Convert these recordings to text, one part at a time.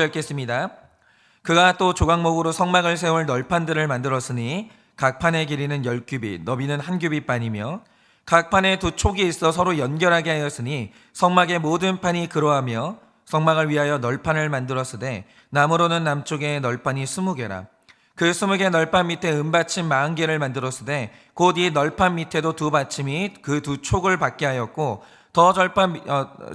읽겠습니다. 그가 또 조각목으로 성막을 세울 널판들을 만들었으니 각 판의 길이는 10규빗, 너비는 1규빗 반이며 각 판에 두 촉이 있어 서로 연결하게 하였으니 성막의 모든 판이 그러하며 성막을 위하여 널판을 만들었으되 나무로는 남쪽에 널판이 20개라. 그 20개 널판 밑에 은받침 40개를 만들었으되 곧 이 널판 밑에도 두 받침이 그 두 촉을 받게 하였고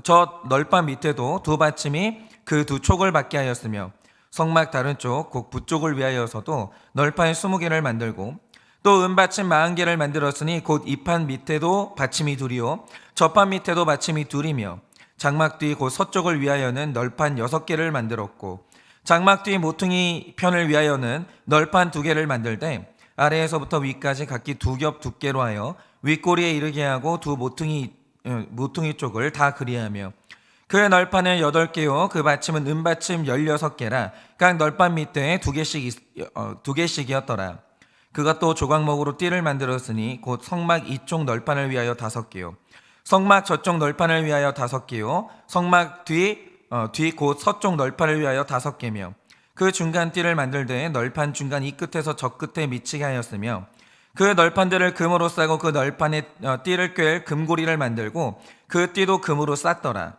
저 널판 밑에도 두 받침이 그 두 촉을 받게 하였으며 성막 다른 쪽 곧 북쪽을 위하여서도 널판 20개를 만들고 또 은받침 40개를 만들었으니 곧 이 판 밑에도 받침이 둘이요 저 판 밑에도 받침이 둘이며 장막 뒤 곧 서쪽을 위하여는 널판 6개를 만들었고 장막 뒤 모퉁이 편을 위하여는 널판 2개를 만들되 아래에서부터 위까지 각기 2겹 두께로 하여 윗꼬리에 이르게 하고 두 모퉁이 쪽을 다 그리하며 그 널판은 8개요 그 받침은 은받침 16개라 각 널판 밑에 2개씩이었더라. 그가 또 조각목으로 띠를 만들었으니 곧 성막 이쪽 널판을 위하여 5개요 성막 저쪽 널판을 위하여 5개요 성막 뒤 곧 서쪽 널판을 위하여 5개며 그 중간 띠를 만들되 널판 중간 이 끝에서 저 끝에 미치게 하였으며 그 널판들을 금으로 싸고 그 널판에 띠를 꿰 금고리를 만들고 그 띠도 금으로 쌌더라.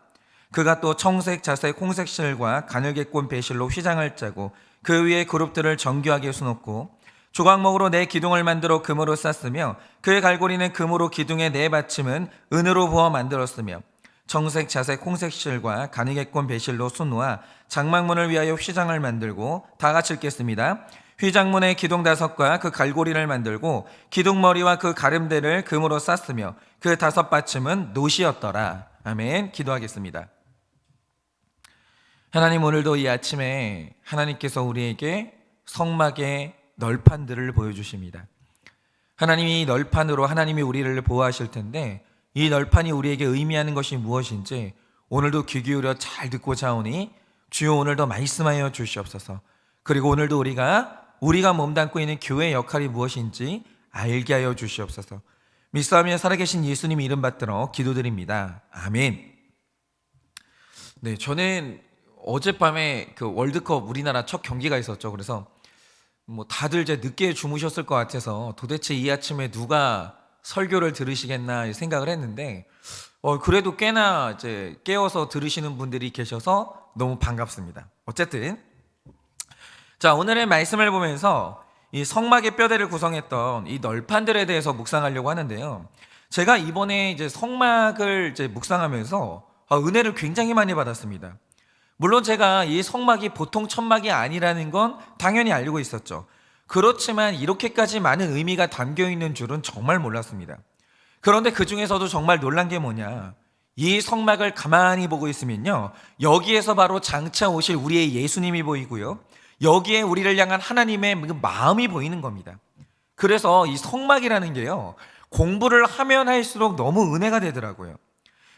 그가 또 청색, 자색, 홍색 실과 가늘게꼰 배실로 휘장을 짜고 그 위에 그룹들을 정교하게 수놓고 조각목으로 4기둥을 만들어 금으로 쌌으며 그 갈고리는 금으로 기둥의 4받침은 은으로 부어 만들었으며 청색, 자색, 홍색 실과 가늘게꼰 배실로 수놓아 장막문을 위하여 휘장을 만들고 다 같이 읽겠습니다. 휘장문의 기둥 5과 그 갈고리를 만들고 기둥머리와 그 가름대를 금으로 쌌으며 그 5받침은 노시였더라. 아멘. 기도하겠습니다. 하나님, 오늘도 이 아침에 하나님께서 우리에게 성막의 널판들을 보여주십니다. 하나님이 널판으로 하나님이 우리를 보호하실 텐데 이 널판이 우리에게 의미하는 것이 무엇인지 오늘도 귀 기울여 잘 듣고 자오니 주여 오늘도 말씀하여 주시옵소서. 그리고 오늘도 우리가 몸담고 있는 교회의 역할이 무엇인지 알게 하여 주시옵소서. 믿사오며 살아계신 예수님 이름 받들어 기도드립니다. 아멘. 네, 저는 어젯밤에 그 월드컵 우리나라 첫 경기가 있었죠. 그래서 다들 이제 늦게 주무셨을 것 같아서 도대체 이 아침에 누가 설교를 들으시겠나 생각을 했는데 그래도 꽤나 이제 깨워서 들으시는 분들이 계셔서 너무 반갑습니다. 어쨌든 자, 오늘의 말씀을 보면서 이 성막의 뼈대를 구성했던 이 널판들에 대해서 묵상하려고 하는데요. 제가 이번에 이제 성막을 이제 묵상하면서 은혜를 굉장히 많이 받았습니다. 물론 제가 이 성막이 보통 천막이 아니라는 건 당연히 알고 있었죠. 그렇지만 이렇게까지 많은 의미가 담겨 있는 줄은 정말 몰랐습니다. 그런데 그 중에서도 정말 놀란 게 뭐냐, 이 성막을 가만히 보고 있으면요, 여기에서 바로 장차 오실 우리의 예수님이 보이고요, 여기에 우리를 향한 하나님의 마음이 보이는 겁니다. 그래서 이 성막이라는 게요, 공부를 하면 할수록 너무 은혜가 되더라고요.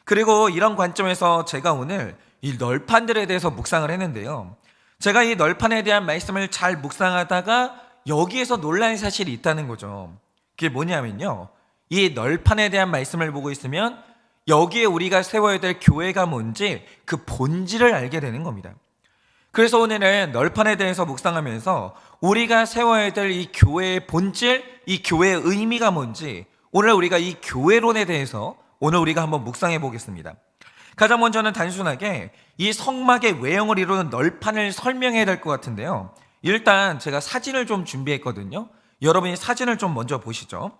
그리고 이런 관점에서 제가 오늘 이 널판들에 대해서 묵상을 했는데요, 제가 이 널판에 대한 말씀을 잘 묵상하다가 여기에서 놀라는 사실이 있다는 거죠. 그게 뭐냐면요, 이 널판에 대한 말씀을 보고 있으면 여기에 우리가 세워야 될 교회가 뭔지 그 본질을 알게 되는 겁니다. 그래서 오늘은 널판에 대해서 묵상하면서 우리가 세워야 될 이 교회의 본질, 이 교회의 의미가 뭔지, 오늘 우리가 이 교회론에 대해서 오늘 우리가 한번 묵상해 보겠습니다. 가장 먼저는 단순하게 이 성막의 외형을 이루는 널판을 설명해야 될 것 같은데요, 일단 제가 사진을 좀 준비했거든요. 여러분이 사진을 좀 먼저 보시죠.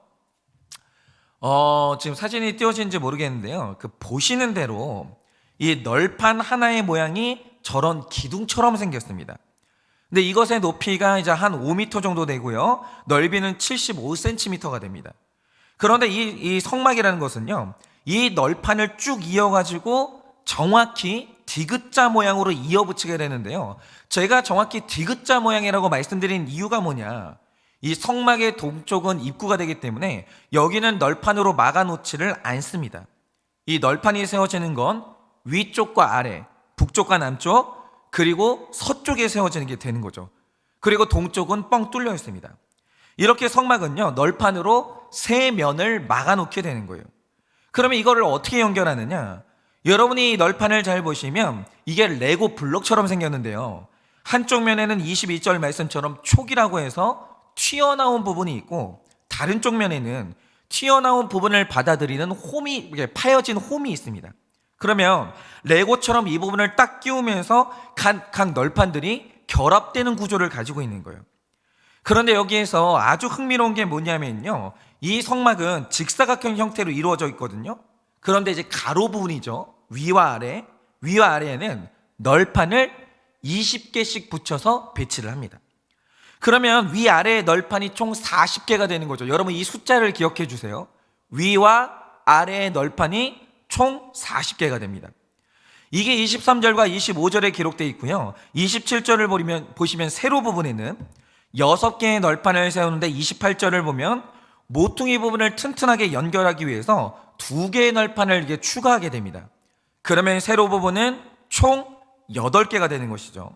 지금 사진이 띄워진지 모르겠는데요, 그 보시는 대로 이 널판 하나의 모양이 저런 기둥처럼 생겼습니다. 근데 이것의 높이가 이제 한 5m 정도 되고요, 넓이는 75cm가 됩니다. 그런데 이 성막이라는 것은요, 이 널판을 쭉 이어가지고 정확히 디귿자 모양으로 이어붙이게 되는데요, 제가 정확히 디귿자 모양이라고 말씀드린 이유가 뭐냐, 이 성막의 동쪽은 입구가 되기 때문에 여기는 널판으로 막아놓지를 않습니다. 이 널판이 세워지는 건 위쪽과 아래, 북쪽과 남쪽, 그리고 서쪽에 세워지는 게 되는 거죠. 그리고 동쪽은 뻥 뚫려 있습니다. 이렇게 성막은요, 널판으로 세 면을 막아놓게 되는 거예요. 그러면 이거를 어떻게 연결하느냐, 여러분이 이 널판을 잘 보시면 이게 레고 블록처럼 생겼는데요. 한쪽 면에는 22절 말씀처럼 촉이라고 해서 튀어나온 부분이 있고, 다른 쪽 면에는 튀어나온 부분을 받아들이는 홈이, 이게 파여진 홈이 있습니다. 그러면 레고처럼 이 부분을 딱 끼우면서 각 널판들이 결합되는 구조를 가지고 있는 거예요. 그런데 여기에서 아주 흥미로운 게 뭐냐면요, 이 성막은 직사각형 형태로 이루어져 있거든요. 그런데 이제 가로 부분이죠. 위와 아래에는 널판을 20개씩 붙여서 배치를 합니다. 그러면 위아래의 널판이 총 40개가 되는 거죠. 여러분 이 숫자를 기억해 주세요. 위와 아래의 널판이 총 40개가 됩니다. 이게 23절과 25절에 기록되어 있고요. 27절을 보시면 세로 부분에는 6개의 널판을 세우는데, 28절을 보면 모퉁이 부분을 튼튼하게 연결하기 위해서 2개의 널판을 이렇게 추가하게 됩니다. 그러면 세로 부분은 총 8개가 되는 것이죠.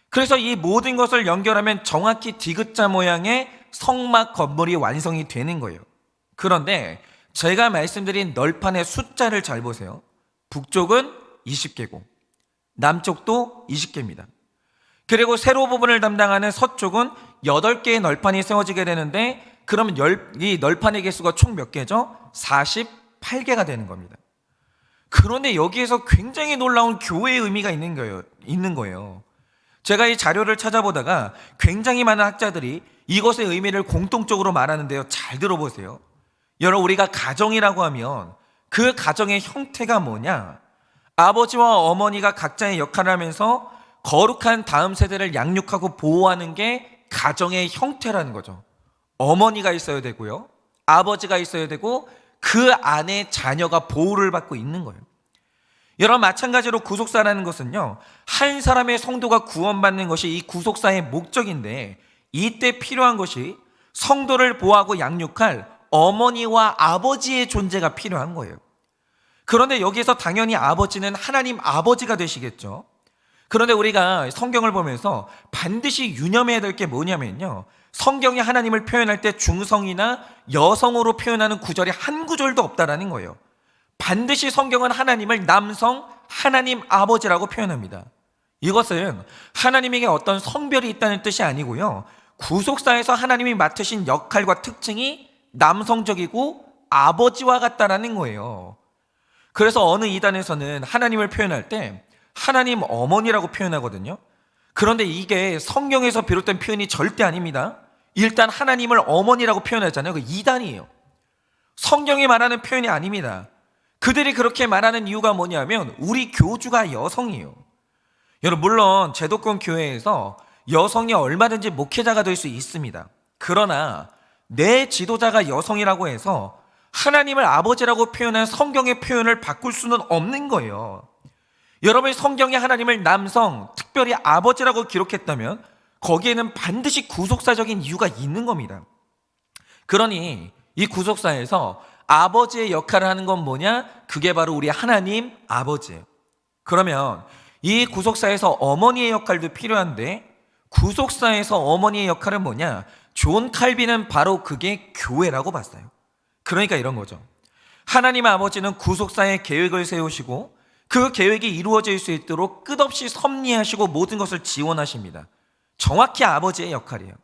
그래서 이 모든 것을 연결하면 정확히 디귿자 모양의 성막 건물이 완성이 되는 거예요. 그런데 제가 말씀드린 널판의 숫자를 잘 보세요. 북쪽은 20개고 남쪽도 20개입니다. 그리고 세로 부분을 담당하는 서쪽은 8개의 널판이 세워지게 되는데, 그러면 이 널판의 개수가 총 몇 개죠? 48개가 되는 겁니다. 그런데 여기에서 굉장히 놀라운 교회의 의미가 있는 거예요. 제가 이 자료를 찾아보다가 굉장히 많은 학자들이 이것의 의미를 공통적으로 말하는데요. 잘 들어보세요. 여러분, 우리가 가정이라고 하면 그 가정의 형태가 뭐냐? 아버지와 어머니가 각자의 역할을 하면서 거룩한 다음 세대를 양육하고 보호하는 게 가정의 형태라는 거죠. 어머니가 있어야 되고요, 아버지가 있어야 되고, 그 안에 자녀가 보호를 받고 있는 거예요. 여러분, 마찬가지로 구속사라는 것은요, 한 사람의 성도가 구원받는 것이 이 구속사의 목적인데, 이때 필요한 것이 성도를 보호하고 양육할 어머니와 아버지의 존재가 필요한 거예요. 그런데 여기에서 당연히 아버지는 하나님 아버지가 되시겠죠. 그런데 우리가 성경을 보면서 반드시 유념해야 될 게 뭐냐면요, 성경이 하나님을 표현할 때 중성이나 여성으로 표현하는 구절이 한 구절도 없다라는 거예요. 반드시 성경은 하나님을 남성 하나님 아버지라고 표현합니다. 이것은 하나님에게 어떤 성별이 있다는 뜻이 아니고요, 구속사에서 하나님이 맡으신 역할과 특징이 남성적이고 아버지와 같다라는 거예요. 그래서 어느 이단에서는 하나님을 표현할 때 하나님 어머니라고 표현하거든요. 그런데 이게 성경에서 비롯된 표현이 절대 아닙니다. 일단 하나님을 어머니라고 표현하잖아요. 그 이단이에요. 성경이 말하는 표현이 아닙니다. 그들이 그렇게 말하는 이유가 뭐냐면 우리 교주가 여성이에요. 여러분, 물론 제도권 교회에서 여성이 얼마든지 목회자가 될 수 있습니다. 그러나 내 지도자가 여성이라고 해서 하나님을 아버지라고 표현한 성경의 표현을 바꿀 수는 없는 거예요. 여러분이 성경에 하나님을 남성, 특별히 아버지라고 기록했다면 거기에는 반드시 구속사적인 이유가 있는 겁니다. 그러니 이 구속사에서 아버지의 역할을 하는 건 뭐냐? 그게 바로 우리 하나님 아버지예요. 그러면 이 구속사에서 어머니의 역할도 필요한데, 구속사에서 어머니의 역할은 뭐냐? 존 칼빈은 바로 그게 교회라고 봤어요. 그러니까 이런 거죠. 하나님 아버지는 구속사의 계획을 세우시고 그 계획이 이루어질 수 있도록 끝없이 섭리하시고 모든 것을 지원하십니다. 정확히 아버지의 역할이에요.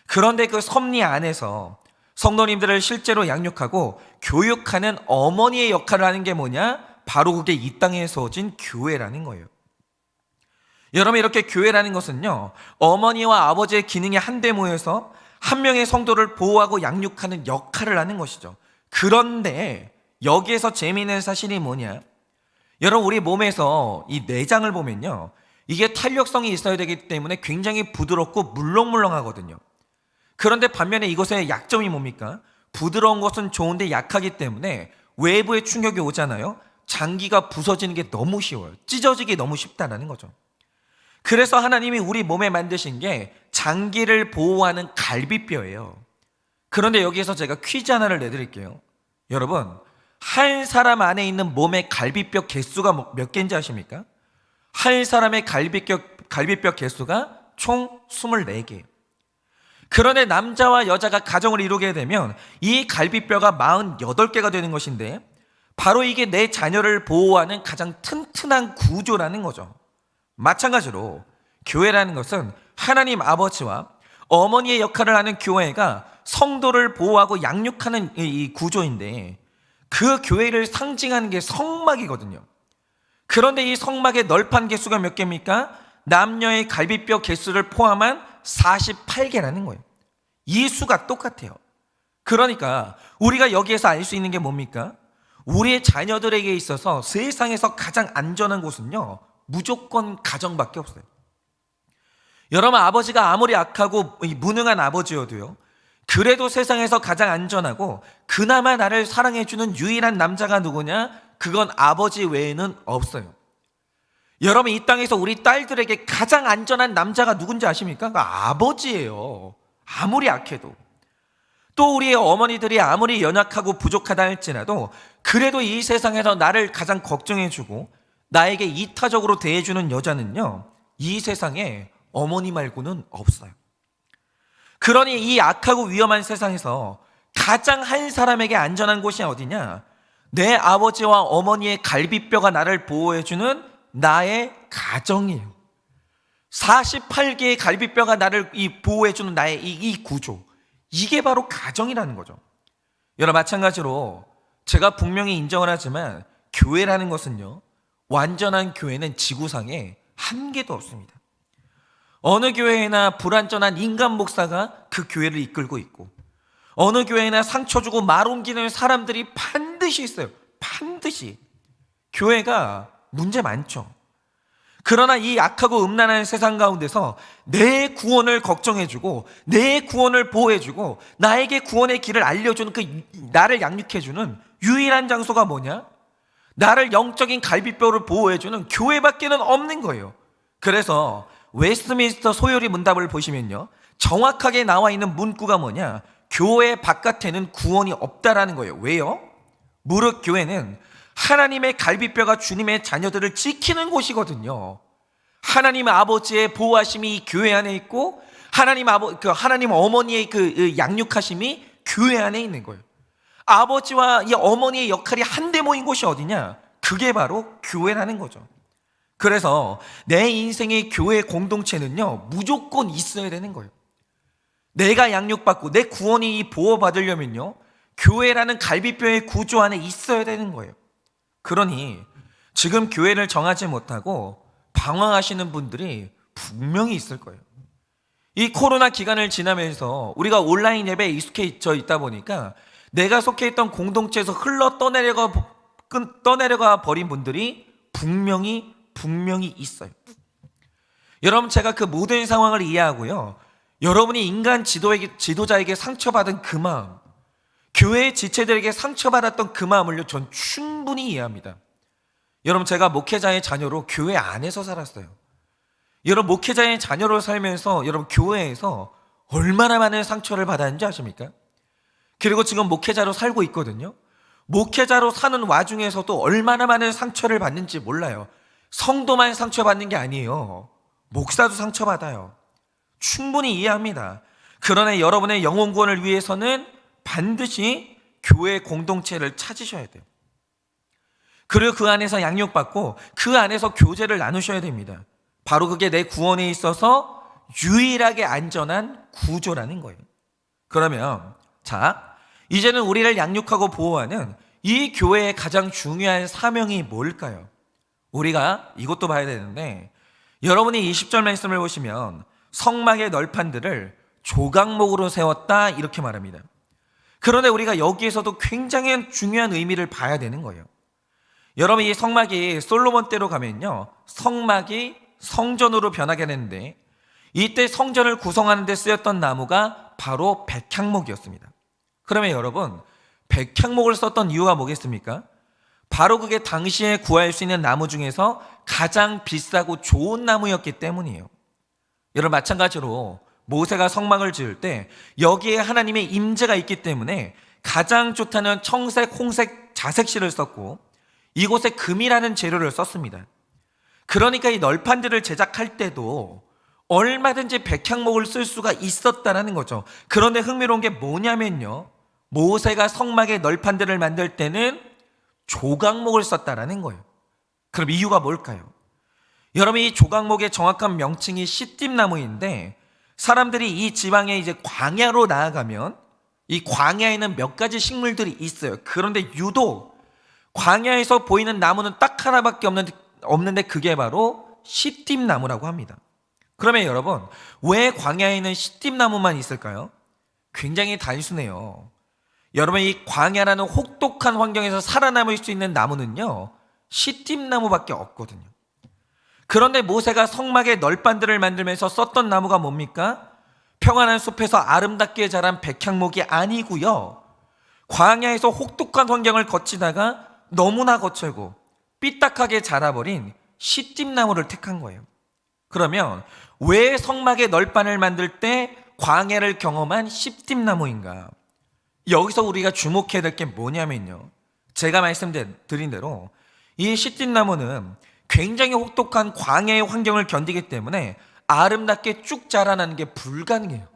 그런데 그 섭리 안에서 성도님들을 실제로 양육하고 교육하는 어머니의 역할을 하는 게 뭐냐? 바로 그게 이 땅에 서진 교회라는 거예요. 여러분, 이렇게 교회라는 것은요, 어머니와 아버지의 기능이 한데 모여서 한 명의 성도를 보호하고 양육하는 역할을 하는 것이죠. 그런데 여기에서 재미있는 사실이 뭐냐? 여러분, 우리 몸에서 이 내장을 보면요, 이게 탄력성이 있어야 되기 때문에 굉장히 부드럽고 물렁물렁하거든요. 그런데 반면에 이것의 약점이 뭡니까? 부드러운 것은 좋은데 약하기 때문에 외부의 충격이 오잖아요. 장기가 부서지는 게 너무 쉬워요. 찢어지기 너무 쉽다는 거죠. 그래서 하나님이 우리 몸에 만드신 게 장기를 보호하는 갈비뼈예요. 그런데 여기에서 제가 퀴즈 하나를 내드릴게요. 여러분, 한 사람 안에 있는 몸의 갈비뼈 개수가 몇 개인지 아십니까? 한 사람의 갈비뼈 개수가 총 24개예요. 그런데 남자와 여자가 가정을 이루게 되면 이 갈비뼈가 48개가 되는 것인데, 바로 이게 내 자녀를 보호하는 가장 튼튼한 구조라는 거죠. 마찬가지로 교회라는 것은 하나님 아버지와 어머니의 역할을 하는 교회가 성도를 보호하고 양육하는 이 구조인데, 그 교회를 상징하는 게 성막이거든요. 그런데 이 성막의 널판 개수가 몇 개입니까? 남녀의 갈비뼈 개수를 포함한 48개라는 거예요. 이 수가 똑같아요. 그러니까 우리가 여기에서 알 수 있는 게 뭡니까? 우리의 자녀들에게 있어서 세상에서 가장 안전한 곳은요, 무조건 가정밖에 없어요. 여러분, 아버지가 아무리 악하고 무능한 아버지여도요, 그래도 세상에서 가장 안전하고 그나마 나를 사랑해주는 유일한 남자가 누구냐? 그건 아버지 외에는 없어요. 여러분, 이 땅에서 우리 딸들에게 가장 안전한 남자가 누군지 아십니까? 그 아버지예요. 아무리 악해도. 또 우리의 어머니들이 아무리 연약하고 부족하다 할지라도 그래도 이 세상에서 나를 가장 걱정해주고 나에게 이타적으로 대해주는 여자는요, 이 세상에 어머니 말고는 없어요. 그러니 이 악하고 위험한 세상에서 가장 한 사람에게 안전한 곳이 어디냐? 내 아버지와 어머니의 갈비뼈가 나를 보호해주는 나의 가정이에요. 48개의 갈비뼈가 나를 보호해주는 나의 이 구조, 이게 바로 가정이라는 거죠. 여러분, 마찬가지로 제가 분명히 인정을 하지만 교회라는 것은요, 완전한 교회는 지구상에 한 개도 없습니다. 어느 교회나 불완전한 인간 목사가 그 교회를 이끌고 있고, 어느 교회나 상처 주고 말 옮기는 사람들이 반드시 있어요. 반드시. 교회가 문제 많죠. 그러나 이 악하고 음란한 세상 가운데서 내 구원을 걱정해주고 내 구원을 보호해주고 나에게 구원의 길을 알려주는, 그 나를 양육해주는 유일한 장소가 뭐냐? 나를 영적인 갈비뼈를 보호해주는 교회밖에는 없는 거예요. 그래서 웨스트민스터 소요리 문답을 보시면요, 정확하게 나와 있는 문구가 뭐냐? 교회 바깥에는 구원이 없다라는 거예요. 왜요? 무릇 교회는 하나님의 갈비뼈가 주님의 자녀들을 지키는 곳이거든요. 하나님 아버지의 보호하심이 이 교회 안에 있고 하나님 어머니의 그 양육하심이 교회 안에 있는 거예요. 아버지와 이 어머니의 역할이 한데 모인 곳이 어디냐? 그게 바로 교회라는 거죠. 그래서 내 인생의 교회 공동체는요, 무조건 있어야 되는 거예요. 내가 양육받고 내 구원이 보호받으려면요, 교회라는 갈비뼈의 구조 안에 있어야 되는 거예요. 그러니 지금 교회를 정하지 못하고 방황하시는 분들이 분명히 있을 거예요. 이 코로나 기간을 지나면서 우리가 온라인 예배에 익숙해져 있다 보니까 내가 속해 있던 공동체에서 흘러 떠내려가 버린 분들이 분명히 있어요. 여러분, 제가 그 모든 상황을 이해하고요, 여러분이 인간 지도자에게 상처받은 그 마음, 교회 지체들에게 상처받았던 그 마음을요, 전 충분히 이해합니다. 여러분, 제가 목회자의 자녀로 교회 안에서 살았어요. 여러분, 목회자의 자녀로 살면서 여러분 교회에서 얼마나 많은 상처를 받았는지 아십니까? 그리고 지금 목회자로 살고 있거든요. 목회자로 사는 와중에서도 얼마나 많은 상처를 받는지 몰라요. 성도만 상처받는 게 아니에요. 목사도 상처받아요. 충분히 이해합니다. 그러나 여러분의 영혼 구원을 위해서는 반드시 교회 공동체를 찾으셔야 돼요. 그리고 그 안에서 양육받고 그 안에서 교제를 나누셔야 됩니다. 바로 그게 내 구원에 있어서 유일하게 안전한 구조라는 거예요. 그러면 자, 이제는 우리를 양육하고 보호하는 이 교회의 가장 중요한 사명이 뭘까요? 우리가 이것도 봐야 되는데, 여러분이 20절 말씀을 보시면 성막의 널판들을 조각목으로 세웠다 이렇게 말합니다. 그런데 우리가 여기에서도 굉장히 중요한 의미를 봐야 되는 거예요. 여러분, 이 성막이 솔로몬 때로 가면요, 성막이 성전으로 변하게 되는데 이때 성전을 구성하는 데 쓰였던 나무가 바로 백향목이었습니다. 그러면 여러분, 백향목을 썼던 이유가 뭐겠습니까? 바로 그게 당시에 구할 수 있는 나무 중에서 가장 비싸고 좋은 나무였기 때문이에요. 여러분, 마찬가지로 모세가 성막을 지을 때 여기에 하나님의 임재가 있기 때문에 가장 좋다는 청색, 홍색, 자색실을 썼고 이곳에 금이라는 재료를 썼습니다. 그러니까 이 널판들을 제작할 때도 얼마든지 백향목을 쓸 수가 있었다는 거죠. 그런데 흥미로운 게 뭐냐면요, 모세가 성막의 널판들을 만들 때는 조각목을 썼다라는 거예요. 그럼 이유가 뭘까요? 여러분, 이 조각목의 정확한 명칭이 시띠나무인데, 사람들이 이 지방에 이제 광야로 나아가면 이 광야에는 몇 가지 식물들이 있어요. 그런데 유독 광야에서 보이는 나무는 딱 하나밖에 없는데 그게 바로 시띠나무라고 합니다. 그러면 여러분, 왜 광야에는 시띠나무만 있을까요? 굉장히 단순해요. 여러분, 이 광야라는 혹독한 환경에서 살아남을 수 있는 나무는요, 시띠나무밖에 없거든요. 그런데 모세가 성막의 널판들을 만들면서 썼던 나무가 뭡니까? 평안한 숲에서 아름답게 자란 백향목이 아니고요, 광야에서 혹독한 환경을 거치다가 너무나 거칠고 삐딱하게 자라버린 시띠나무를 택한 거예요. 그러면 왜 성막의 널판을 만들 때 광야를 경험한 시띠나무인가? 여기서 우리가 주목해야 될 게 뭐냐면요, 제가 말씀드린 대로 이 시띠나무는 굉장히 혹독한 광야의 환경을 견디기 때문에 아름답게 쭉 자라나는 게 불가능해요.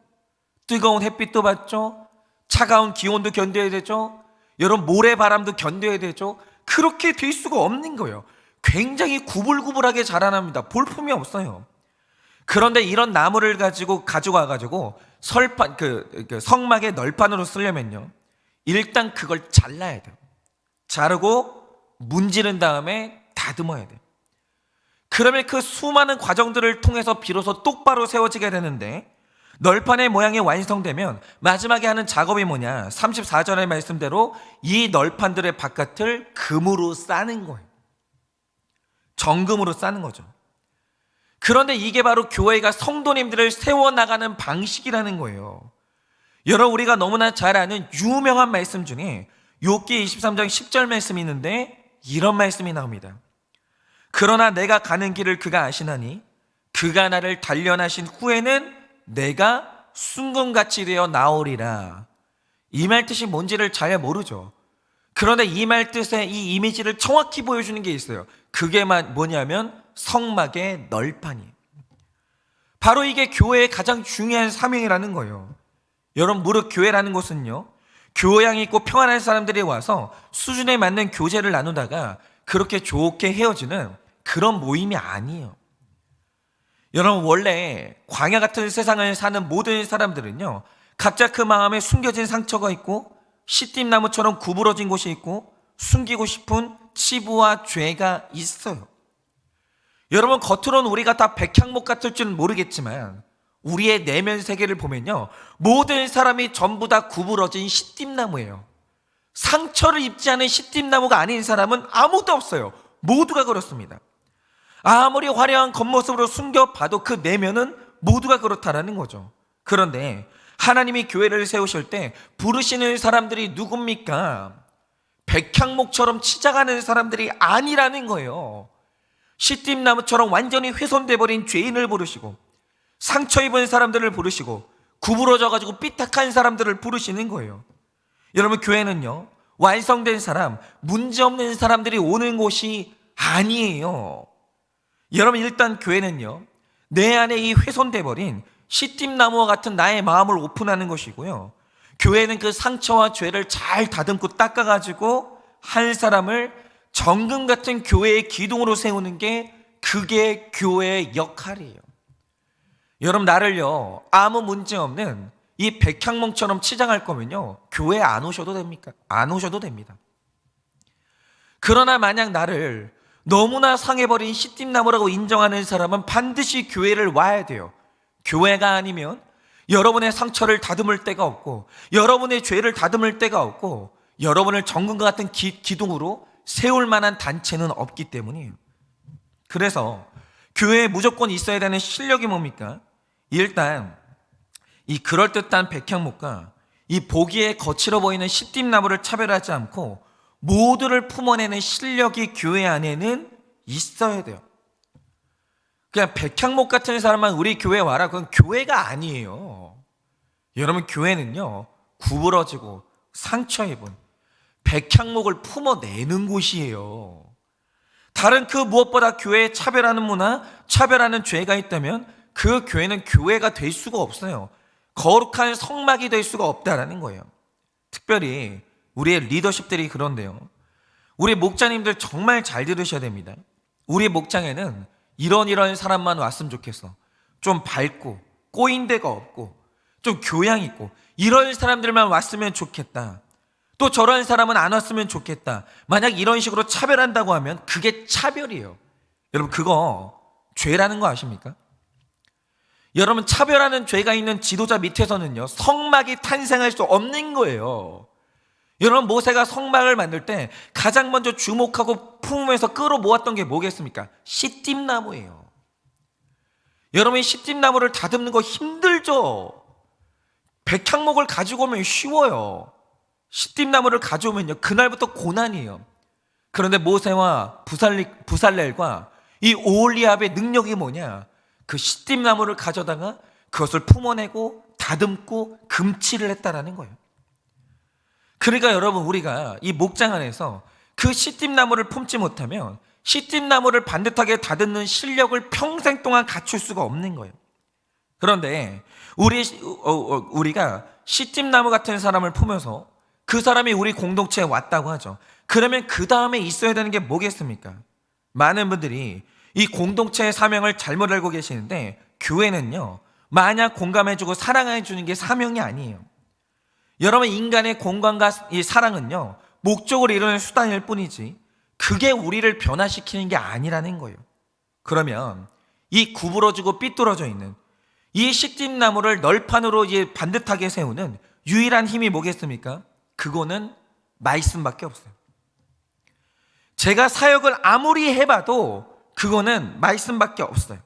뜨거운 햇빛도 받죠, 차가운 기온도 견뎌야 되죠, 여러분 모래바람도 견뎌야 되죠. 그렇게 될 수가 없는 거예요. 굉장히 구불구불하게 자라납니다. 볼품이 없어요. 그런데 이런 나무를 가져와가지고 성막의 널판으로 쓰려면요, 일단 그걸 잘라야 돼요. 자르고 문지른 다음에 다듬어야 돼요. 그러면 그 수많은 과정들을 통해서 비로소 똑바로 세워지게 되는데, 널판의 모양이 완성되면 마지막에 하는 작업이 뭐냐? 34절의 말씀대로 이 널판들의 바깥을 금으로 싸는 거예요. 정금으로 싸는 거죠. 그런데 이게 바로 교회가 성도님들을 세워나가는 방식이라는 거예요. 여러분, 우리가 너무나 잘 아는 유명한 말씀 중에 욥기 23장 10절 말씀이 있는데 이런 말씀이 나옵니다. 그러나 내가 가는 길을 그가 아시나니 그가 나를 단련하신 후에는 내가 순금같이 되어 나오리라. 이 말 뜻이 뭔지를 잘 모르죠. 그런데 이 말 뜻의 이 이미지를 정확히 보여주는 게 있어요. 그게 뭐냐면 성막의 널판이에요. 바로 이게 교회의 가장 중요한 사명이라는 거예요. 여러분, 무릇 교회라는 곳은요, 교양 있고 평안한 사람들이 와서 수준에 맞는 교제를 나누다가 그렇게 좋게 헤어지는 그런 모임이 아니에요. 여러분, 원래 광야 같은 세상을 사는 모든 사람들은요, 각자 그 마음에 숨겨진 상처가 있고 시띠나무처럼 구부러진 곳이 있고 숨기고 싶은 치부와 죄가 있어요. 여러분, 겉으로는 우리가 다 백향목 같을 줄은 모르겠지만 우리의 내면 세계를 보면요, 모든 사람이 전부 다 구부러진 시띠나무예요. 상처를 입지 않은 시띠나무가 아닌 사람은 아무도 없어요. 모두가 그렇습니다. 아무리 화려한 겉모습으로 숨겨봐도 그 내면은 모두가 그렇다라는 거죠. 그런데 하나님이 교회를 세우실 때 부르시는 사람들이 누굽니까? 백향목처럼 치장하는 사람들이 아니라는 거예요. 시띠나무처럼 완전히 훼손돼 버린 죄인을 부르시고, 상처 입은 사람들을 부르시고, 구부러져가지고 삐딱한 사람들을 부르시는 거예요. 여러분, 교회는요, 완성된 사람, 문제없는 사람들이 오는 곳이 아니에요. 여러분, 일단 교회는요, 내 안에 이 훼손돼 버린 시띠나무와 같은 나의 마음을 오픈하는 것이고요, 교회는 그 상처와 죄를 잘 다듬고 닦아가지고 한 사람을 정금 같은 교회의 기둥으로 세우는 게, 그게 교회의 역할이에요. 여러분, 나를요, 아무 문제 없는 이 백향목처럼 치장할 거면요, 교회 안 오셔도 됩니까? 안 오셔도 됩니다. 그러나 만약 나를 너무나 상해버린 시띠나무라고 인정하는 사람은 반드시 교회를 와야 돼요. 교회가 아니면 여러분의 상처를 다듬을 데가 없고, 여러분의 죄를 다듬을 데가 없고, 여러분을 정금과 같은 기둥으로 세울 만한 단체는 없기 때문이에요. 그래서 교회에 무조건 있어야 되는 실력이 뭡니까? 일단 이 그럴듯한 백향목과 이 보기에 거칠어 보이는 시띠나무를 차별하지 않고 모두를 품어내는 실력이 교회 안에는 있어야 돼요. 그냥 백향목 같은 사람만 우리 교회에 와라, 그건 교회가 아니에요. 여러분, 교회는요, 구부러지고 상처 입은 백향목을 품어내는 곳이에요. 다른 그 무엇보다 교회에 차별하는 문화, 차별하는 죄가 있다면 그 교회는 교회가 될 수가 없어요. 거룩한 성막이 될 수가 없다라는 거예요. 특별히 우리의 리더십들이 그런데요, 우리 목자님들 정말 잘 들으셔야 됩니다. 우리 목장에는 이런 사람만 왔으면 좋겠어. 좀 밝고 꼬인 데가 없고 좀 교양 있고 이런 사람들만 왔으면 좋겠다. 또 저런 사람은 안 왔으면 좋겠다. 만약 이런 식으로 차별한다고 하면 그게 차별이에요. 여러분, 그거 죄라는 거 아십니까? 여러분, 차별하는 죄가 있는 지도자 밑에서는요, 성막이 탄생할 수 없는 거예요. 여러분, 모세가 성막을 만들 때 가장 먼저 주목하고 품으면서 끌어모았던 게 뭐겠습니까? 시띠나무예요. 여러분, 시띠나무를 다듬는 거 힘들죠? 백향목을 가지고 오면 쉬워요. 시띠나무를 가져오면요, 그날부터 고난이에요. 그런데 모세와 부살렐과 이 오홀리압의 능력이 뭐냐? 그 시띠나무를 가져다가 그것을 품어내고 다듬고 금칠을 했다라는 거예요. 그러니까 여러분, 우리가 이 목장 안에서 그 시띠나무를 품지 못하면 시띠나무를 반듯하게 다듬는 실력을 평생 동안 갖출 수가 없는 거예요. 그런데 우리가 시띠나무 같은 사람을 품어서 그 사람이 우리 공동체에 왔다고 하죠. 그러면 그 다음에 있어야 되는 게 뭐겠습니까? 많은 분들이 이 공동체의 사명을 잘못 알고 계시는데, 교회는요, 마냥 공감해주고 사랑해주는 게 사명이 아니에요. 여러분, 인간의 공감과 이 사랑은요, 목적을 이루는 수단일 뿐이지 그게 우리를 변화시키는 게 아니라는 거예요. 그러면 이 구부러지고 삐뚤어져 있는 이 시띠나무를 널판으로 반듯하게 세우는 유일한 힘이 뭐겠습니까? 그거는 말씀밖에 없어요. 제가 사역을 아무리 해봐도 그거는 말씀밖에 없어요.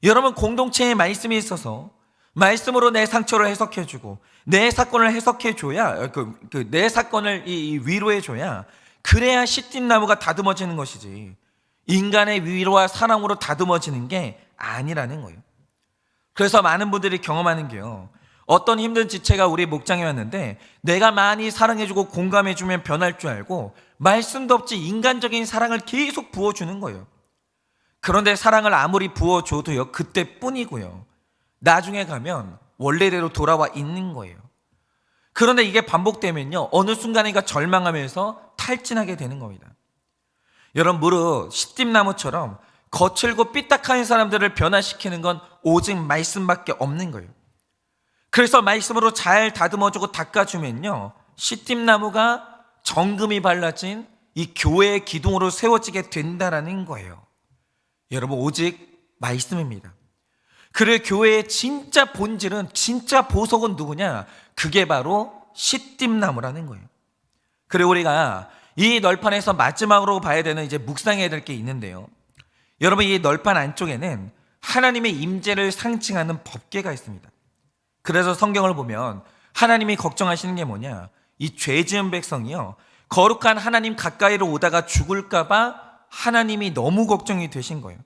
여러분, 공동체에 말씀이 있어서 말씀으로 내 상처를 해석해주고 내 사건을 해석해줘야 내 사건을 위로해줘야, 그래야 시띠나무가 다듬어지는 것이지 인간의 위로와 사랑으로 다듬어지는 게 아니라는 거예요. 그래서 많은 분들이 경험하는 게요, 어떤 힘든 지체가 우리 목장에 왔는데 내가 많이 사랑해주고 공감해주면 변할 줄 알고 말씀도 없이 인간적인 사랑을 계속 부어주는 거예요. 그런데 사랑을 아무리 부어줘도요, 그때뿐이고요, 나중에 가면 원래대로 돌아와 있는 거예요. 그런데 이게 반복되면요, 어느 순간인가 절망하면서 탈진하게 되는 겁니다. 여러분, 무릇 시띠나무처럼 거칠고 삐딱한 사람들을 변화시키는 건 오직 말씀밖에 없는 거예요. 그래서 말씀으로 잘 다듬어주고 닦아주면요, 시띠나무가 정금이 발라진 이 교회의 기둥으로 세워지게 된다라는 거예요. 여러분, 오직 말씀입니다. 그래, 교회의 진짜 본질은, 진짜 보석은 누구냐? 그게 바로 시띠나무라는 거예요. 그리고 우리가 이 널판에서 마지막으로 봐야 되는 묵상해야 될 게 있는데요, 여러분, 이 널판 안쪽에는 하나님의 임재를 상징하는 법궤가 있습니다. 그래서 성경을 보면 하나님이 걱정하시는 게 뭐냐? 이 죄 지은 백성이요, 거룩한 하나님 가까이로 오다가 죽을까봐 하나님이 너무 걱정이 되신 거예요.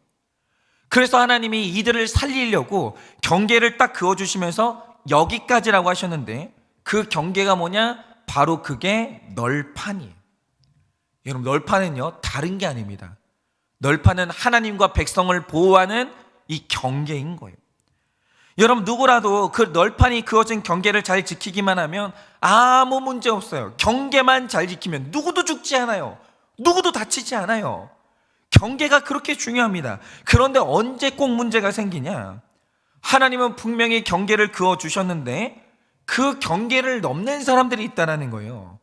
그래서 하나님이 이들을 살리려고 경계를 딱 그어주시면서 여기까지라고 하셨는데, 그 경계가 뭐냐? 바로 그게 널판이에요. 여러분, 널판은요, 다른 게 아닙니다. 널판은 하나님과 백성을 보호하는 이 경계인 거예요. 여러분, 누구라도 그 널판이 그어진 경계를 잘 지키기만 하면 아무 문제 없어요. 경계만 잘 지키면 누구도 죽지 않아요. 누구도 다치지 않아요. 경계가 그렇게 중요합니다. 그런데 언제 꼭 문제가 생기냐? 하나님은 분명히 경계를 그어주셨는데 그 경계를 넘는 사람들이 있다는 거예요.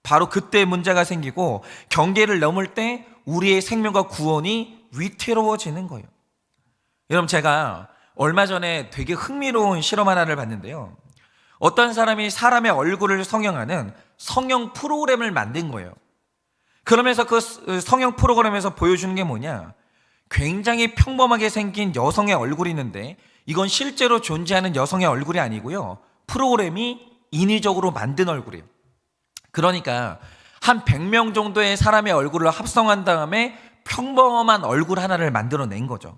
바로 그때 문제가 생기고, 경계를 넘을 때 우리의 생명과 구원이 위태로워지는 거예요. 여러분, 제가 얼마 전에 되게 흥미로운 실험 하나를 봤는데요, 어떤 사람이 사람의 얼굴을 성형하는 성형 프로그램을 만든 거예요. 그러면서 그 성형 프로그램에서 보여주는 게 뭐냐? 굉장히 평범하게 생긴 여성의 얼굴이 있는데, 이건 실제로 존재하는 여성의 얼굴이 아니고요, 프로그램이 인위적으로 만든 얼굴이에요. 그러니까 한 100명 정도의 사람의 얼굴을 합성한 다음에 평범한 얼굴 하나를 만들어낸 거죠.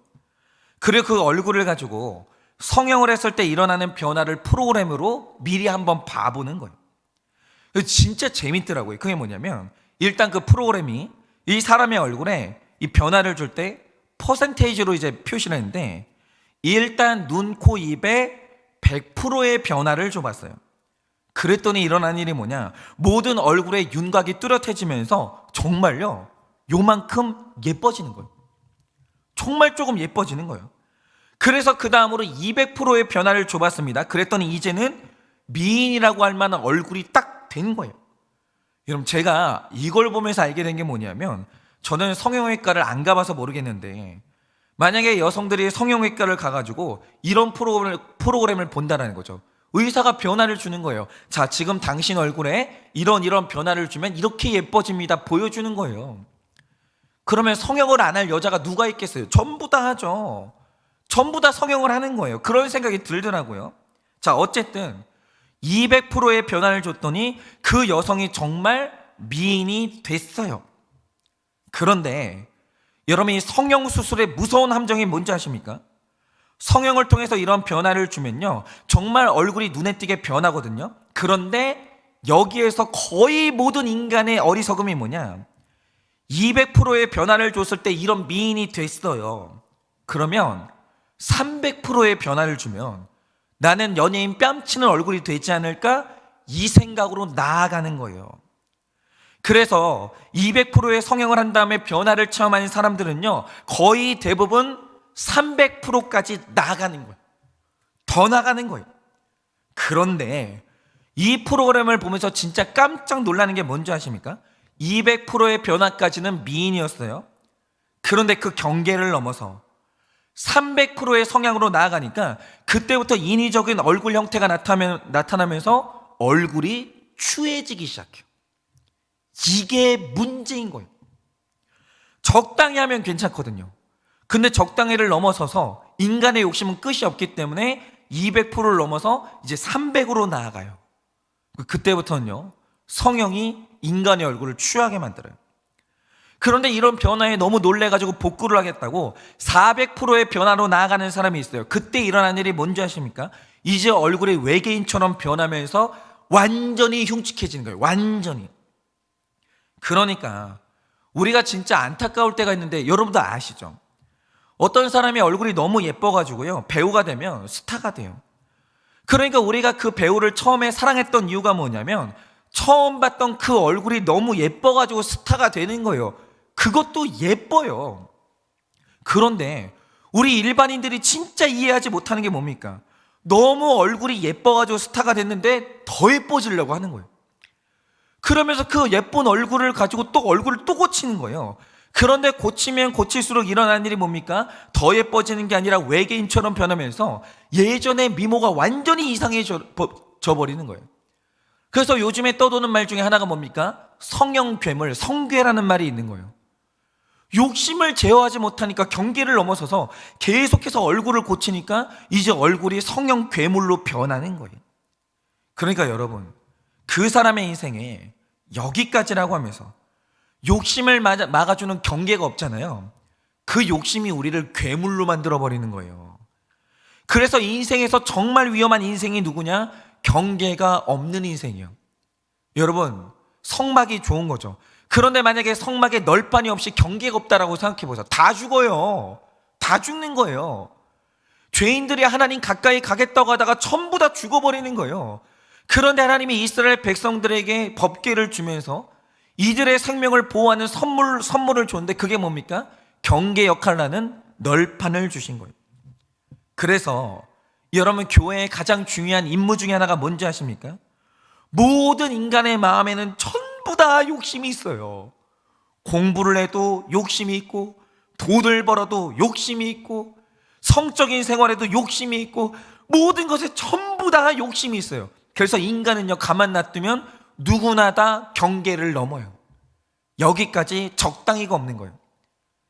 그리고 그 얼굴을 가지고 성형을 했을 때 일어나는 변화를 프로그램으로 미리 한번 봐보는 거예요. 진짜 재밌더라고요. 그게 뭐냐면, 일단 그 프로그램이 이 사람의 얼굴에 이 변화를 줄 때 퍼센테이지로 표시를 했는데, 일단 눈, 코, 입에 100%의 변화를 줘봤어요. 그랬더니 일어난 일이 뭐냐? 모든 얼굴의 윤곽이 뚜렷해지면서 정말요 요만큼 예뻐지는 거예요. 정말 조금 예뻐지는 거예요. 그래서 그 다음으로 200%의 변화를 줘봤습니다. 그랬더니 이제는 미인이라고 할 만한 얼굴이 딱 된 거예요. 여러분, 제가 이걸 보면서 알게 된 게 뭐냐면, 저는 성형외과를 안 가봐서 모르겠는데 만약에 여성들이 성형외과를 가가지고 이런 프로그램을 본다는 거죠. 의사가 변화를 주는 거예요. 자, 지금 당신 얼굴에 이런 변화를 주면 이렇게 예뻐집니다, 보여주는 거예요. 그러면 성형을 안 할 여자가 누가 있겠어요? 전부 다 하죠. 전부 다 성형을 하는 거예요. 그런 생각이 들더라고요. 자, 어쨌든 200%의 변화를 줬더니 그 여성이 정말 미인이 됐어요. 그런데 여러분이 성형수술의 무서운 함정이 뭔지 아십니까? 성형을 통해서 이런 변화를 주면요 정말 얼굴이 눈에 띄게 변하거든요. 그런데 여기에서 거의 모든 인간의 어리석음이 뭐냐, 200%의 변화를 줬을 때 이런 미인이 됐어요. 그러면 300%의 변화를 주면 나는 연예인 뺨치는 얼굴이 되지 않을까, 이 생각으로 나아가는 거예요. 그래서 200%의 성형을 한 다음에 변화를 체험하는 사람들은요 거의 대부분 300%까지 나아가는 거예요. 더 나가는 거예요. 그런데 이 프로그램을 보면서 진짜 깜짝 놀라는 게 뭔지 아십니까? 200%의 변화까지는 미인이었어요. 그런데 그 경계를 넘어서 300%의 성향으로 나아가니까 그때부터 인위적인 얼굴 형태가 나타나면서 얼굴이 추해지기 시작해요. 이게 문제인 거예요. 적당히 하면 괜찮거든요. 근데 적당히를 넘어서서 인간의 욕심은 끝이 없기 때문에 200%를 넘어서 이제 300으로 나아가요. 그때부터는요 성형이 인간의 얼굴을 추하게 만들어요. 그런데 이런 변화에 너무 놀래가지고 복구를 하겠다고 400%의 변화로 나아가는 사람이 있어요. 그때 일어난 일이 뭔지 아십니까? 이제 얼굴이 외계인처럼 변하면서 완전히 흉측해지는 거예요. 완전히. 그러니까 우리가 진짜 안타까울 때가 있는데 여러분도 아시죠? 어떤 사람이 얼굴이 너무 예뻐가지고요 배우가 되면 스타가 돼요. 그러니까 우리가 그 배우를 처음에 사랑했던 이유가 뭐냐면 처음 봤던 그 얼굴이 너무 예뻐가지고 스타가 되는 거예요. 그것도 예뻐요. 그런데 우리 일반인들이 진짜 이해하지 못하는 게 뭡니까? 너무 얼굴이 예뻐가지고 스타가 됐는데 더 예뻐지려고 하는 거예요. 그러면서 그 예쁜 얼굴을 가지고 또 얼굴을 또 고치는 거예요. 그런데 고치면 고칠수록 일어나는 일이 뭡니까? 더 예뻐지는 게 아니라 외계인처럼 변하면서 예전의 미모가 완전히 이상해져 버리는 거예요. 그래서 요즘에 떠도는 말 중에 하나가 뭡니까? 성형괴물, 성괴라는 말이 있는 거예요. 욕심을 제어하지 못하니까 경계를 넘어서서 계속해서 얼굴을 고치니까 이제 얼굴이 성형괴물로 변하는 거예요. 그러니까 여러분, 그 사람의 인생에 여기까지라고 하면서 욕심을 막아주는 경계가 없잖아요. 그 욕심이 우리를 괴물로 만들어버리는 거예요. 그래서 인생에서 정말 위험한 인생이 누구냐? 경계가 없는 인생이에요. 여러분, 성막이 좋은 거죠. 그런데 만약에 성막에 널판이 없이 경계가 없다라고 생각해 보세요. 다 죽어요. 다 죽는 거예요. 죄인들이 하나님 가까이 가겠다고 하다가 전부 다 죽어버리는 거예요. 그런데 하나님이 이스라엘 백성들에게 법궤를 주면서 이들의 생명을 보호하는 선물을 줬는데 그게 뭡니까? 경계 역할을 하는 널판을 주신 거예요. 그래서 여러분, 교회의 가장 중요한 임무 중에 하나가 뭔지 아십니까? 모든 인간의 마음에는 전부 다 욕심이 있어요. 공부를 해도 욕심이 있고, 돈을 벌어도 욕심이 있고, 성적인 생활에도 욕심이 있고, 모든 것에 전부 다 욕심이 있어요. 그래서 인간은요, 가만 놔두면 누구나 다 경계를 넘어요. 여기까지 적당히가 없는 거예요.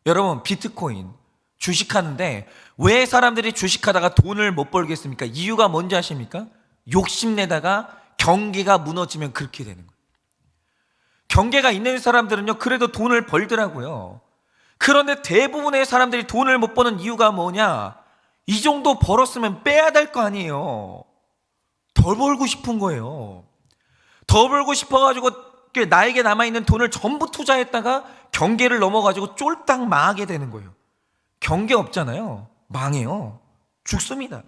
여러분, 비트코인 주식하는데 왜 사람들이 주식하다가 돈을 못 벌겠습니까? 이유가 뭔지 아십니까? 욕심내다가 경계가 무너지면 그렇게 되는 거예요. 경계가 있는 사람들은요 그래도 돈을 벌더라고요. 그런데 대부분의 사람들이 돈을 못 버는 이유가 뭐냐? 이 정도 벌었으면 빼야 될 거 아니에요. 더 벌고 싶은 거예요. 더 벌고 싶어가지고 나에게 남아있는 돈을 전부 투자했다가 경계를 넘어가지고 쫄딱 망하게 되는 거예요. 경계 없잖아요. 망해요. 죽습니다.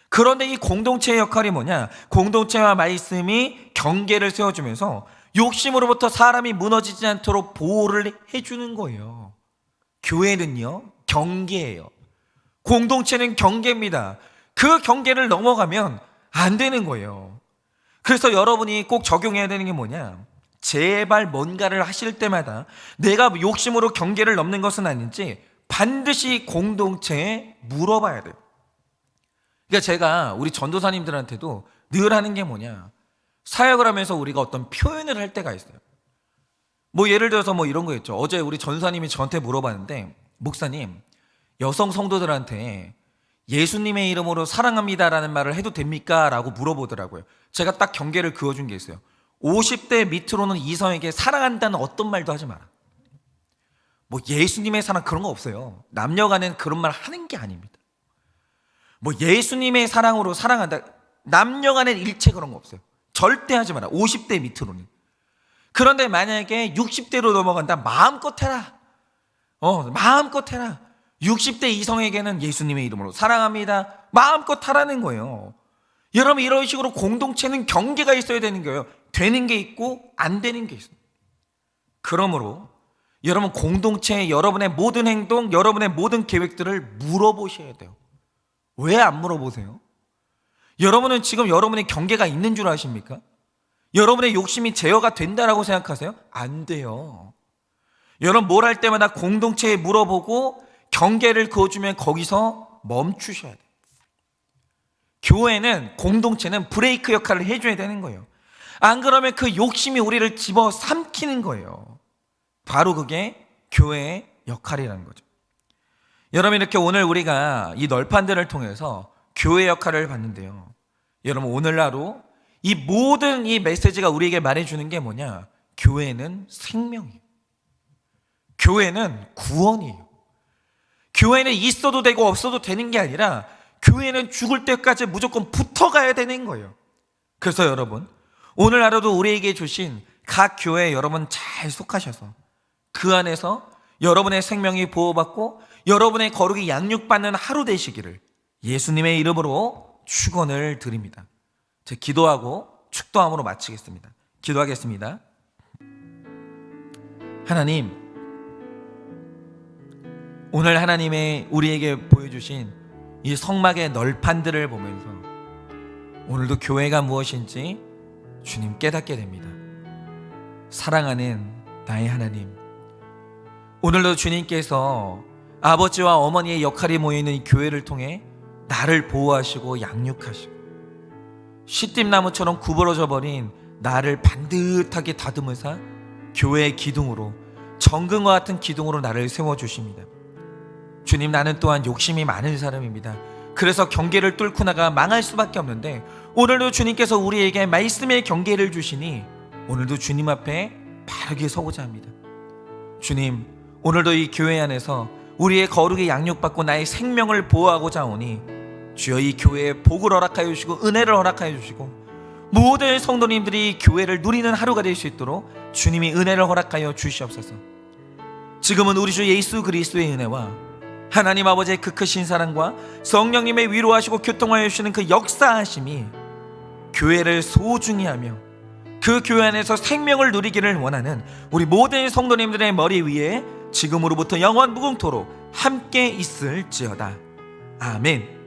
그런데 이 공동체의 역할이 뭐냐? 공동체와 말씀이 경계를 세워주면서 욕심으로부터 사람이 무너지지 않도록 보호를 해주는 거예요. 교회는요, 경계예요. 공동체는 경계입니다. 그 경계를 넘어가면 안 되는 거예요. 그래서 여러분이 꼭 적용해야 되는 게 뭐냐? 제발 뭔가를 하실 때마다 내가 욕심으로 경계를 넘는 것은 아닌지 반드시 공동체에 물어봐야 돼요. 그러니까 제가 우리 전도사님들한테도 늘 하는 게 뭐냐, 사역을 하면서 우리가 어떤 표현을 할 때가 있어요. 뭐 예를 들어서 뭐 이런 거 있죠. 어제 우리 전사님이 저한테 물어봤는데, 목사님, 여성 성도들한테 예수님의 이름으로 사랑합니다라는 말을 해도 됩니까? 라고 물어보더라고요. 제가 딱 경계를 그어준 게 있어요. 50대 밑으로는 이성에게 사랑한다는 어떤 말도 하지 마라. 뭐 예수님의 사랑 그런 거 없어요. 남녀 간에는 그런 말 하는 게 아닙니다. 뭐 예수님의 사랑으로 사랑한다, 남녀 간에는 일체 그런 거 없어요. 절대 하지 마라. 50대 밑으로는. 그런데 만약에 60대로 넘어간다, 마음껏 해라. 마음껏 해라. 60대 이성에게는 예수님의 이름으로 사랑합니다, 마음껏 하라는 거예요. 여러분, 이런 식으로 공동체는 경계가 있어야 되는 거예요. 되는 게 있고 안 되는 게 있어요. 그러므로 여러분, 공동체에 여러분의 모든 행동, 여러분의 모든 계획들을 물어보셔야 돼요. 왜 안 물어보세요? 여러분은 지금 여러분의 경계가 있는 줄 아십니까? 여러분의 욕심이 제어가 된다라고 생각하세요? 안 돼요. 여러분, 뭘 할 때마다 공동체에 물어보고 경계를 그어주면 거기서 멈추셔야 돼요. 교회는, 공동체는 브레이크 역할을 해줘야 되는 거예요. 안 그러면 그 욕심이 우리를 집어삼키는 거예요. 바로 그게 교회의 역할이라는 거죠. 여러분, 이렇게 오늘 우리가 이 널판들을 통해서 교회 역할을 봤는데요, 여러분, 오늘 하루 이 모든 이 메시지가 우리에게 말해주는 게 뭐냐? 교회는 생명이에요. 교회는 구원이에요. 교회는 있어도 되고 없어도 되는 게 아니라 교회는 죽을 때까지 무조건 붙어가야 되는 거예요. 그래서 여러분, 오늘 하루도 우리에게 주신 각 교회에 여러분 잘 속하셔서 그 안에서 여러분의 생명이 보호받고 여러분의 거룩이 양육받는 하루 되시기를 예수님의 이름으로 축원을 드립니다. 제가 기도하고 축도함으로 마치겠습니다. 기도하겠습니다. 하나님, 오늘 하나님의 우리에게 보여주신 이 성막의 널판들을 보면서 오늘도 교회가 무엇인지 주님 깨닫게 됩니다. 사랑하는 나의 하나님, 오늘도 주님께서 아버지와 어머니의 역할이 모여있는 이 교회를 통해 나를 보호하시고 양육하시고 시띠나무처럼 구부러져 버린 나를 반듯하게 다듬으사 교회의 기둥으로, 정금과 같은 기둥으로 나를 세워주십니다. 주님, 나는 또한 욕심이 많은 사람입니다. 그래서 경계를 뚫고 나가 망할 수밖에 없는데 오늘도 주님께서 우리에게 말씀의 경계를 주시니 오늘도 주님 앞에 바르게 서고자 합니다. 주님, 오늘도 이 교회 안에서 우리의 거룩에 양육받고 나의 생명을 보호하고자 오니 주여 이 교회에 복을 허락하여 주시고 은혜를 허락하여 주시고 모든 성도님들이 교회를 누리는 하루가 될 수 있도록 주님이 은혜를 허락하여 주시옵소서. 지금은 우리 주 예수 그리스도의 은혜와 하나님 아버지의 그 크신 사랑과 성령님의 위로하시고 교통하여 주시는 그 역사하심이 교회를 소중히 하며 그 교회 안에서 생명을 누리기를 원하는 우리 모든 성도님들의 머리 위에 지금으로부터 영원 무궁토록 함께 있을지어다. 아멘.